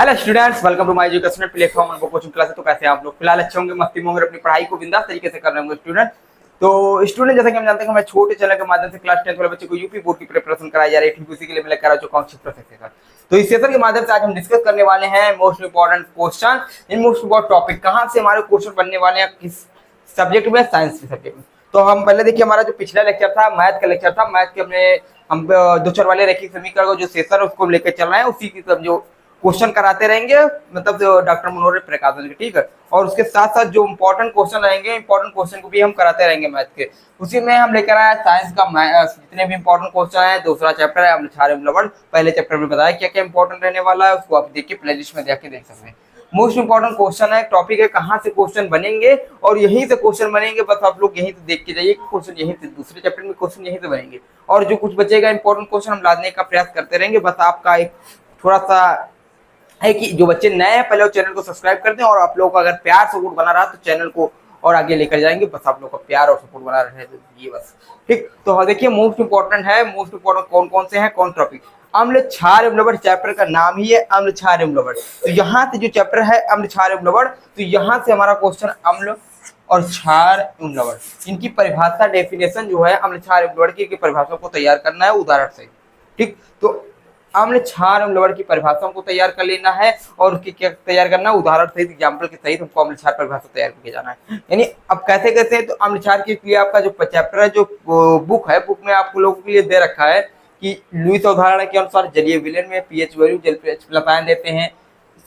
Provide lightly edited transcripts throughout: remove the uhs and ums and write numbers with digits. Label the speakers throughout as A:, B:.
A: Hello students, welcome to my educational platform Anubhav coaching class. तो कैसे हैं आप लोग? फिलहाल अच्छे होंगे, मस्ती में होंगे, अपनी पढ़ाई को बिंदास तरीके से कर रहे होंगे स्टूडेंट। तो स्टूडेंट, जैसा कि हम जानते हैं कि हमारे छोटे चैनल के माध्यम से क्लास 10 वाले बच्चे को यूपी बोर्ड की प्रिपरेशन कराई जा रही है। ठीक उसी के लिए मैं लेकर आ चुका हूं चैप्टर सेक्शन। तो इस सेशन के माध्यम से आज हम डिस्कस करने वाले हैं most important question in most important topic. कहां से हमारे क्वेश्चन बनने वाले हैं, किस सब्जेक्ट में? साइंस के सब्जेक्ट में। तो हम पहले देखिए, हमारा जो पिछला लेक्चर था मैथ का लेक्चर था। मैथ के हमने हम दो चार वाले रैखिक समीकरण जो सेशन है उसको लेकर चल रहे हैं। उसी की सब जो क्वेश्चन कराते रहेंगे, मतलब जो डॉक्टर मनोहर प्रकाशन के, ठीक है। और उसके साथ साथ जो इंपॉर्टेंट क्वेश्चन रहेंगे, इंपॉर्टेंट क्वेश्चन को भी हम कराते रहेंगे मैथ के। उसी में हम लेकर आए साइंस का जितने भी इंपॉर्टेंट क्वेश्चन है। दूसरा चैप्टर है अम्लक्षार एवं पहले चैप्टर में बताया क्या क्या इंपॉर्टेंट रहने वाला है, उसको आप देखिए प्लेलिस्ट में जाके देख सकते हैं। मोस्ट इंपॉर्टेंट क्वेश्चन है, टॉपिक है कहाँ से क्वेश्चन बनेंगे और यहीं से क्वेश्चन बनेंगे। बस आप लोग यहीं से देख के जाइए कि क्वेश्चन यहीं से, दूसरे चैप्टर में क्वेश्चन यहीं से बनेंगे। और जो कुछ बचेगा इंपॉर्टेंट क्वेश्चन हम लाने का प्रयास करते रहेंगे। बस आपका एक थोड़ा सा है कि जो बच्चे नए हैं पहले वो चैनल को सब्सक्राइब कर दें, और आप लोगों का अगर प्यार सपोर्ट बना रहा तो चैनल को और आगे लेकर जाएंगे। बस आप लोग का प्यार और सपोर्ट बना रहे ये बस, ठीक। तो देखिए, मोस्ट इंपॉर्टेंट है, मोस्ट इंपॉर्टेंट कौन कौन से हैं, कौन टॉपिक। अम्ल क्षार एवं लवण, चैप्टर का नाम ही है अम्ल क्षार एवं लवण। तो यहाँ से जो चैप्टर है अम्ल क्षार एवं लवण, तो यहाँ से हमारा क्वेश्चन अम्ल और क्षार एवं लवण, इनकी परिभाषा डेफिनेशन जो है अम्ल क्षार एवं लवण की परिभाषा को तैयार करना है उदाहरण से, ठीक। तो अम्ल क्षार एवं लवण की परिभाषा को तैयार कर लेना है और उसकी क्या तैयार करना है, उदाहरण सहित एग्जाम्पल के सहित हमको अम्ल क्षार परिभाषा तैयार करके जाना है। यानी अब कैसे कैसे, तो अम्ल क्षार के लिए आपका जो चैप्टर है, जो बुक है, बुक में आप लोगों के लिए दे रखा है कि लुईस उदाहरण के अनुसार जलीय विलयन में पीएच वैल्यू जल प्लस देते हैं।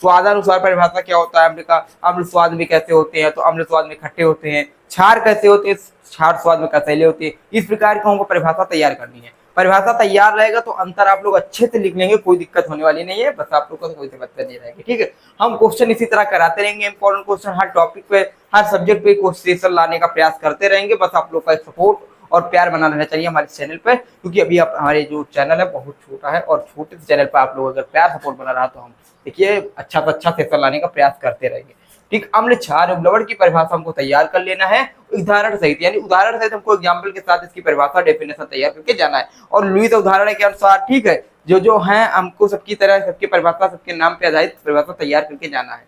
A: स्वादानुसार परिभाषा क्या होता है अम्ल का, अम्ल स्वाद में कैसे होते हैं, तो अम्ल स्वाद में खट्टे होते हैं। क्षार कैसे होते हैं, क्षार स्वाद में कसैले होते हैं। इस प्रकार की हमको परिभाषा तैयार करनी है। परिभाषा तैयार रहेगा तो अंतर आप लोग अच्छे से लिख लेंगे, कोई दिक्कत होने वाली नहीं है। बस आप लोग को कोई दिक्कत नहीं रहेगी, ठीक है। हम क्वेश्चन इसी तरह कराते रहेंगे, इंपॉर्टेंट क्वेश्चन हर टॉपिक पे, हर सब्जेक्ट पे क्वेश्चन लाने का प्रयास करते रहेंगे। बस आप लोग का सपोर्ट और प्यार बना रहना चाहिए हमारे चैनल पे, क्योंकि अभी आप हमारे जो चैनल है बहुत छोटा है, और छोटे से चैनल पर आप लोग अगर प्यार सपोर्ट बना रहा तो हम देखिए अच्छा से अच्छा सेशन लाने का प्रयास करते रहेंगे, ठीक। अम्ल क्षार एवं लवण की परिभाषा हमको तैयार कर लेना है उदाहरण सहित, यानी उदाहरण सहित हमको एग्जाम्पल के साथ इसकी परिभाषा डेफिनेशन तैयार करके जाना है। और लुईस उदाहरण के अनुसार, ठीक है, जो जो है हमको सबकी तरह सबकी परिभाषा, सबके नाम पे आधारित परिभाषा तैयार करके जाना है,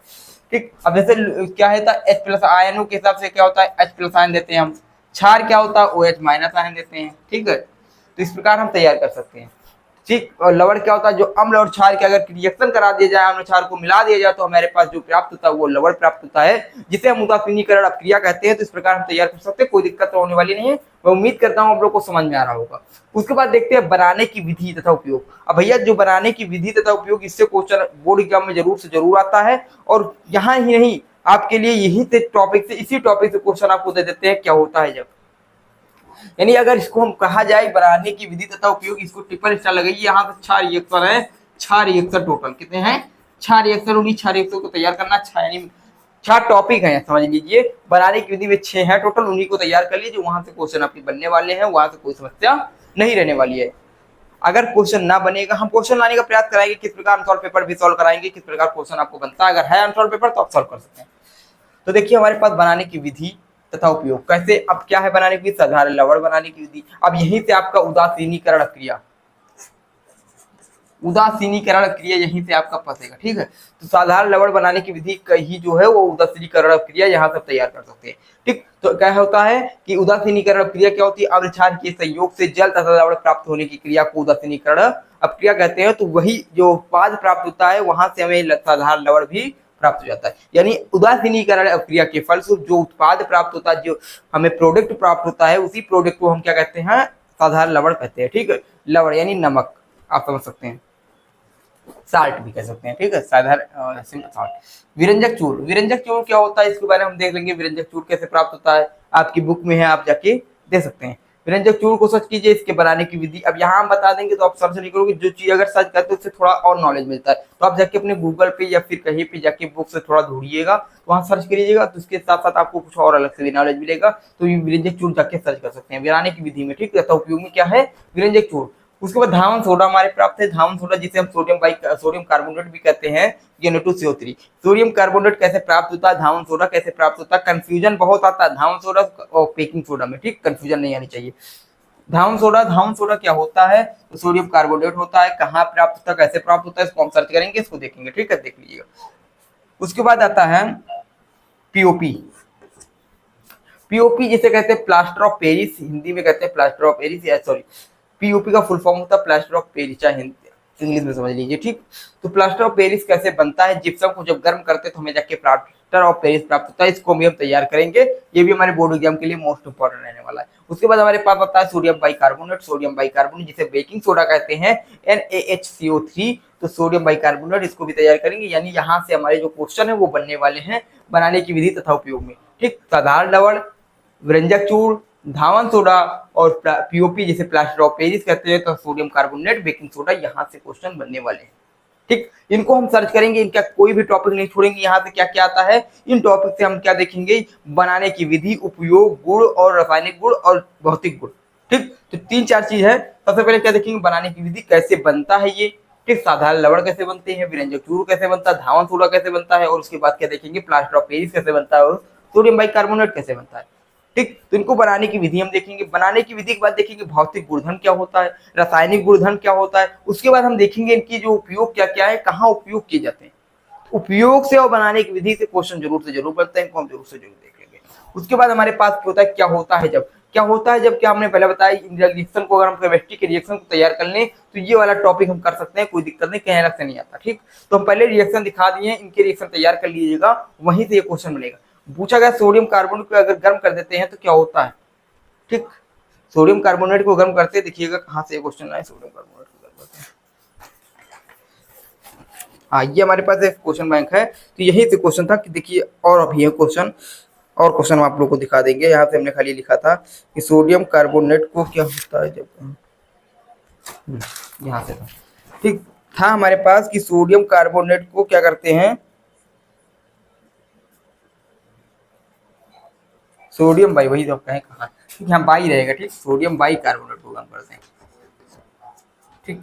A: ठीक। अब जैसे क्या है H प्लस आयनों के हिसाब से क्या होता है, H प्लस आयन देते हैं हम। क्षार क्या होता है, OH माइनस आयन देते हैं, ठीक है। तो इस प्रकार हम तैयार कर सकते हैं, ठीक। और लवण क्या होता है, जो अम्ल और क्षार के अगर रिएक्शन करा दिया जाए, अम्ल क्षार को मिला दिया जाए, तो हमारे पास जो प्राप्त होता है वो लवण प्राप्त होता है, जिसे हम उदासीनीकरण अपक्रिया कहते हैं। तो इस प्रकार हम तैयार कर सकते हैं, कोई दिक्कत होने वाली नहीं है। मैं उम्मीद करता हूँ आप लोग को समझ में आ रहा होगा। उसके बाद देखते हैं बनाने की विधि तथा उपयोग। अब भैया, जो बनाने की विधि तथा उपयोग, इससे क्वेश्चन बोर्ड एग्जाम में जरूर से जरूर आता है। और यहाँ ही नहीं, आपके लिए यही टॉपिक से, इसी टॉपिक से क्वेश्चन आपको दे देते हैं क्या होता है जब, यानी अगर इसको हम कहा जाए बनाने की विधि तथा उपयोग, इसको ट्रिपल स्टार लगाइए। यहाँ पे 6 रिएक्शन है, 6 रिएक्शन टोटल कितने हैं, 6 रिएक्शन। उन्हीं 6 रिएक्शन को तैयार करना, 6 टॉपिक है समझ लीजिए। बनाने की विधि में 6 है टोटल, उन्हीं को तैयार कर लीजिए। वहां से क्वेश्चन आपके बनने वाले हैं, वहां से कोई समस्या नहीं रहने वाली है। अगर क्वेश्चन ना बनेगा, हम क्वेश्चन लाने का प्रयास कराएंगे, किस प्रकार अनसॉल्व पेपर भी सॉल्व कराएंगे, किस प्रकार क्वेश्चन आपको बनता है। अगर है अनसॉल्व पेपर तो आप सॉल्व कर सकते हैं। तो देखिए, हमारे पास बनाने की विधि तथा उपयोग कैसे, अब क्या है बनाने की विधि, साधारण लवण बनाने की विधि। अब यहीं से आपका उदासीनीकरण क्रिया, उदासीनीकरण क्रिया यहीं से आपका फंसेगा, ठीक है। तो साधारण लवण बनाने की विधि ही जो है वो उदासीनीकरण क्रिया यहाँ से तैयार कर सकते हैं, ठीक। तो क्या होता है कि उदासीनीकरण क्रिया क्या होती है, अम्ल क्षार के संयोग से जल तथा लवण प्राप्त होने की क्रिया को उदासीनीकरण अपक्रिया कहते हैं। तो वही जो उत्पाद प्राप्त होता है वहां से हमें साधारण लवण भी प्राप्त हो जाता है। यानी उदासीनीकरण अपक्रिया के फलस्वरूप जो उत्पाद प्राप्त होता है, जो हमें प्रोडक्ट प्राप्त होता है, उसी प्रोडक्ट को हम क्या कहते हैं, साधारण लवण कहते हैं, ठीक है। लवण यानी नमक, आप समझ सकते हैं, साल्ट भी कह सकते हैं, ठीक है, साधारण सिंपल साल्ट। विरंजक चूर्ण, विरंजक चूर्ण क्या होता है इसके बारे में हम देख लेंगे। विरंजक चूर्ण कैसे प्राप्त होता है, आपकी बुक में है, आप जाके दे सकते हैं। विरंजक चूर्ण को सर्च कीजिए, इसके बनाने की विधि। अब यहाँ हम बता देंगे तो आप सर्च नहीं करोगे, जो चीज अगर सर्च करते हैं उससे थोड़ा और नॉलेज मिलता है। तो आप जाके अपने गूगल पे या फिर कहीं पे जाके बुक से थोड़ा ढूंढिएगा, वहां सर्च करिएगा, तो उसके साथ साथ आपको कुछ और अलग से भी नॉलेज मिलेगा। तो ये विरंजक चूर्ण जाके सर्च कर सकते हैं बनाने की विधि में, ठीक है। तो उपयोग में क्या है, विरंजक चूर्ण। उसके बाद धावन सोडा हमारे प्राप्त है, धावन सोडा जिसे हम सोडियम कार्बोनेट भी कहते हैं, NO2CO3। सोडियम कार्बोनेट कैसे प्राप्त होता है, धावन सोडा कैसे प्राप्त होता है, कंफ्यूजन बहुत आता है धावन सोडा और बेकिंग सोडा में, ठीक, कंफ्यूजन नहीं आनी चाहिए। धावन सोडा क्या होता है, तो सोडियम कार्बोनेट होता है। कहाँ प्राप्त होता है, कैसे प्राप्त होता है, इसको हम सर्च करेंगे, इसको देखेंगे, ठीक है, देख लीजिएगा। उसके बाद आता है पीओपी। पीओपी जिसे कहते हैं प्लास्टर ऑफ पेरिस, हिंदी में कहते हैं प्लास्टर ऑफ पेरिस, या सॉरी पीओपी का फुल फॉर्म होता है प्लास्टर ऑफ पेरिस, चाहे इंग्लिश में समझ लीजिए, ठीक। तो प्लास्टर ऑफ पेरिस कैसे बनता है, जिप्सम को जब गर्म करते हैं तो हमें जाके प्लास्टर ऑफ पेरिस प्राप्त होता है। इसको भी हम तैयार करेंगे, ये भी हमारे बोर्ड एग्जाम के लिए मोस्ट इंपॉर्टेंट रहने वाला है। उसके बाद हमारे पास आता है सोडियम बाइकार्बोनेट। सोडियम बाइकार्बोनेट जिसे बेकिंग सोडा कहते हैं, NaHCO3। तो सोडियम बाइकार्बोनेट इसको भी तैयार करेंगे, यानी यहाँ से हमारे जो क्वेश्चन है वो बनने वाले हैं बनाने की विधि तथा उपयोग में, ठीक। साधारण लवण, व्यंजक चूर्ण, धावन सोडा और पीओपी जिसे प्लास्टर ऑफ पेरिस कहते हैं, तो सोडियम कार्बोनेट, बेकिंग सोडा, यहाँ से क्वेश्चन बनने वाले हैं, ठीक। इनको हम सर्च करेंगे, इनका कोई भी टॉपिक नहीं छोड़ेंगे। यहाँ से क्या क्या आता है, इन टॉपिक से हम क्या देखेंगे, बनाने की विधि, उपयोग, गुण और रासायनिक गुण और भौतिक गुण, ठीक। तो 3-4 चीज है। सबसे पहले क्या देखेंगे, बनाने की विधि कैसे बनता है ये, ठीक। साधारण लवण कैसे बनते हैं, व्यंजक चूर्ण कैसे बनता है, धावन सोडा कैसे बनता है, और उसके बाद क्या देखेंगे, प्लास्टर ऑफ पेरिस कैसे बनता है, और सोडियम बाइकार्बोनेट कैसे बनता है, ठीक। तो इनको बनाने की विधि हम देखेंगे। बनाने की विधि के बाद देखेंगे भौतिक गुणधर्म क्या होता है, रासायनिक गुणधर्म क्या होता है। उसके बाद हम देखेंगे इनकी जो उपयोग क्या क्या है, कहाँ उपयोग किए जाते हैं। उपयोग से और बनाने की विधि से क्वेश्चन जरूर से जरूर बनता है, इनको हम जरूर से जरूर देख लेंगे। उसके बाद हमारे पास होता है क्या होता है जब, क्या होता है जब, क्या हमने पहले बताया, रिएक्शन को अगर हम केमिस्ट्री के रिएक्शन को तैयार कर लें तो ये वाला टॉपिक हम कर सकते हैं, कोई दिक्कत नहीं, कहीं अलग से नहीं आता, ठीक। तो हम पहले रिएक्शन दिखा दिए, इनके रिएक्शन तैयार कर लीजिएगा, वहीं से ये क्वेश्चन बनेगा। पूछा गया सोडियम कार्बोनेट को अगर गर्म कर देते हैं तो क्या होता है, ठीक। सोडियम कार्बोनेट को गर्म करते, देखिएगा कहां से क्वेश्चन आए, सोडियम कार्बोनेट को गर्म करते हैं। हाँ, ये हमारे पास एक क्वेश्चन बैंक है, तो यही से क्वेश्चन था कि देखिए, और अभी है क्वेश्चन, और क्वेश्चन हम आप लोगों को दिखा देंगे। यहाँ पे हमने खाली लिखा था कि सोडियम कार्बोनेट को क्या होता है जब, यहाँ से था, ठीक था हमारे पास कि सोडियम कार्बोनेट को क्या करते हैं, सोडियम बाई, वही तो कहें कहाँ, ठीक, यहाँ बाई रहेगा, ठीक। सोडियम बाई कार्बोनेट को गर्म करते हैं, ठीक।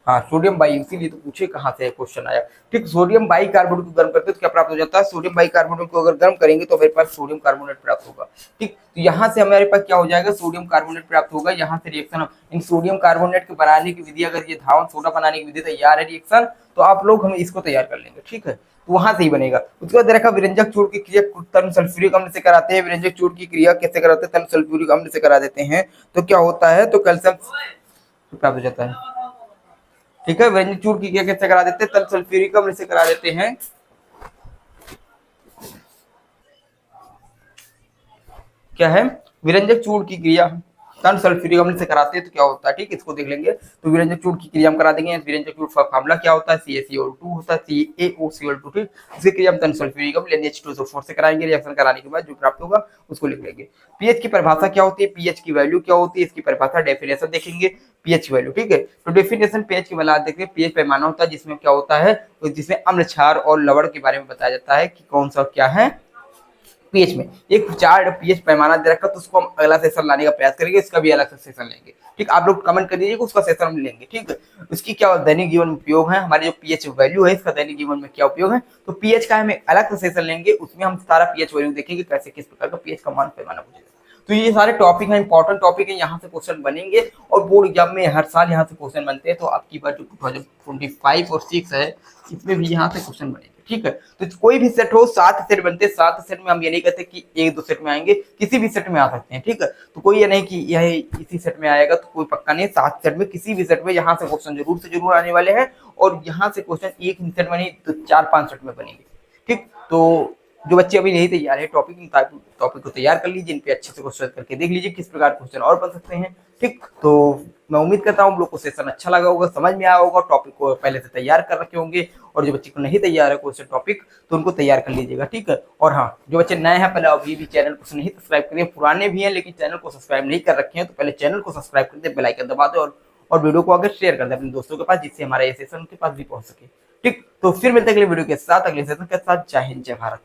A: हाँ, सोडियम बाई, इसीलिए तो पूछे कहाँ से क्वेश्चन आया, ठीक। सोडियम बाई कार्बोनेट को गर्म करते हैं तो क्या प्राप्त हो जाता है, सोडियम बाई कार्बोनेट को अगर गर्म करेंगे तो मेरे पास सोडियम कार्बोनेट प्राप्त होगा, ठीक। तो यहाँ से हमारे पास क्या हो जाएगा, सोडियम कार्बोनेट प्राप्त होगा। यहाँ से रिएक्शन इन सोडियम कार्बोनेट के बनाने की विधि, अगर ये धावन सोडा बनाने की विधि तैयार है रिएक्शन, तो आप लोग हम इसको तैयार कर लेंगे, ठीक है, तो वहां से ही बनेगा। उसके बाद देखा व्यंजक चूर्ण की क्रिया तर्म सल्फ्यूरिक अम्ल से कराते हैं। व्यंजक चूर्ण की क्रिया कैसे कराते हैं, तर्म सल्फ्यूरिक अम्ल से करा देते हैं, तो क्या होता है, तो कैल्शियम प्राप्त हो जाता है, ठीक है। व्यंजक चूर्ण की क्रिया कैसे करा देते हैं, तर्म सल्फ्यूरिक अम्ल से करा देते हैं। क्या है, विरंजक चूर्ण की क्रिया तन सल्फ्यूरिक अम्ल से कराते हैं तो क्या होता है, ठीक, इसको देख लेंगे। तो विरंजक चूर्ण की क्रिया हम करा देंगे। विरंजक चूर्ण का फार्मूला क्या होता है, CaCO2 होता है, CaOCl2, ठीक। इसकी क्रिया हम तन सल्फ्यूरिक अम्ल NH2SO4 से कराएंगे। रिएक्शन कराने के बाद जो प्राप्त होगा उसको लिख लेंगे। पीएच की परिभाषा क्या होती है, पीएच की वैल्यू क्या होती है, इसकी परिभाषा डेफिनेशन देखेंगे, पीएच की वैल्यू, ठीक है। तो डेफिनेशन पीएच की वाला देखिए, पीएच पैमाना होता है जिसमें क्या होता है, तो जिसमें अम्ल, क्षार और लवण के बारे में बताया जाता है कि कौन सा क्या है पीएच में। एक 4 पीएच पैमाना दे रखा, तो उसको हम अगला सेशन लाने का प्रयास करेंगे, इसका भी अलग से सेशन लेंगे, ठीक। आप लोग कमेंट कर दीजिएगा, उसका सेशन हम लेंगे, ठीक है। उसकी क्या दैनिक जीवन में उपयोग है, हमारे जो पीएच वैल्यू है इसका दैनिक जीवन में क्या उपयोग है, तो पीएच का हम अलग से सेशन लेंगे, उसमें हम सारा पीएच वैल्यू देखेंगे, कैसे किस प्रकार का पीएच का मान पैमाना पूछेगा। तो ये सारे टॉपिक हैं, इंपॉर्टेंट टॉपिक है, यहाँ से क्वेश्चन बनेंगे और बोर्ड एग्जाम में हर साल यहाँ से क्वेश्चन बनते हैं। तो आपकी बार जो 2025 और 6 है, इसमें भी यहाँ से क्वेश्चन बनेंगे, ठीक है। तो कोई भी सेट हो, 7 सेट बनते हैं, 7 सेट में हम ये नहीं कहते कि 1-2 सेट में आएंगे, किसी भी सेट में आ सकते हैं, ठीक है। तो कोई ये नहीं कि यह इसी सेट में आएगा, तो कोई पक्का नहीं, 7 सेट में किसी भी सेट में यहाँ से क्वेश्चन जरूर से जरूर आने वाले हैं। और यहाँ से क्वेश्चन एक सेट में नहीं तो 4-5 सेट में बनेंगे, ठीक। तो जो बच्चे अभी नहीं तैयार है टॉपिक को तैयार कर लीजिए, इन पे अच्छे से क्वेश्चन करके देख लीजिए किस प्रकार क्वेश्चन और बन सकते हैं, ठीक। तो मैं उम्मीद करता हूँ आप लोग को सेशन अच्छा लगा होगा, समझ में आया होगा, टॉपिक को पहले से तैयार कर रखे होंगे। और जो बच्चे को नहीं तैयार है क्वेश्चन टॉपिक, तो उनको तैयार कर लीजिएगा, ठीक है। और हाँ, जो बच्चे नए हैं पहले अभी भी चैनल को नहीं सब्सक्राइब करिए, पुराने भी हैं लेकिन चैनल को सब्सक्राइब नहीं कर रखे हैं, तो पहले चैनल को सब्सक्राइब कर दे, बेल आइकन दबा दे और वीडियो को आगे शेयर कर दे अपने दोस्तों के पास, जिससे हमारा ये सेशन उनके पास भी पहुंच सके, ठीक। तो फिर मिलते हैं अगले वीडियो के साथ, अगले सेशन के साथ। जय हिंद, जय भारत।